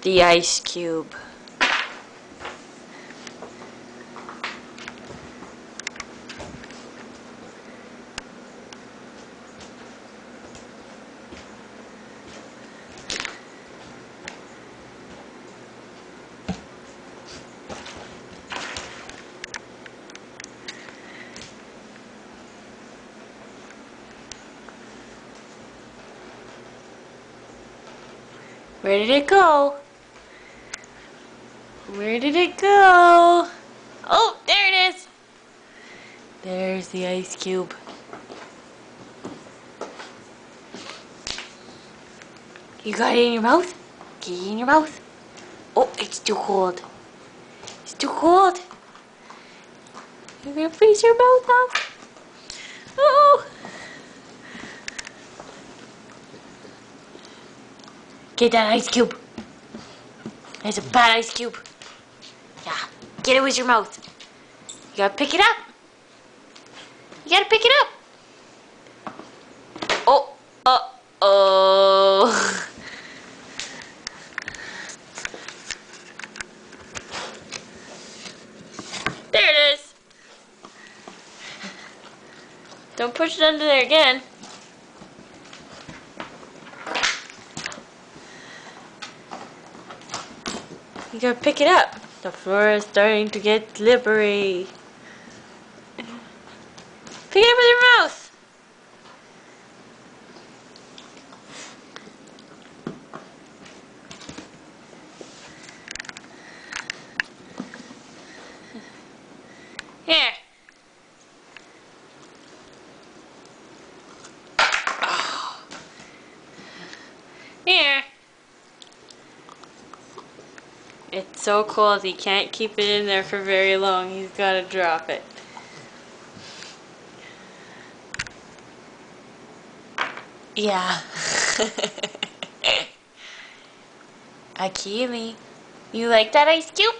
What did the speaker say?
The ice cube. Where did it go? Where did it go? Oh, there it is. There's the ice cube. You got it in your mouth? Get it in your mouth. Oh, it's too cold. It's too cold. You're gonna freeze your mouth off. Oh. Get that ice cube. It's a bad ice cube. Yeah, get it with your mouth. You gotta pick it up. You gotta pick it up. Oh, uh-oh. There it is. Don't push it under there again. You gotta pick it up. The floor is starting to get slippery. Pick it up with your mouth. Here. Oh. Here. It's so cold he can't keep it in there for very long. He's got to drop it. Yeah. Akili, you like that ice cube?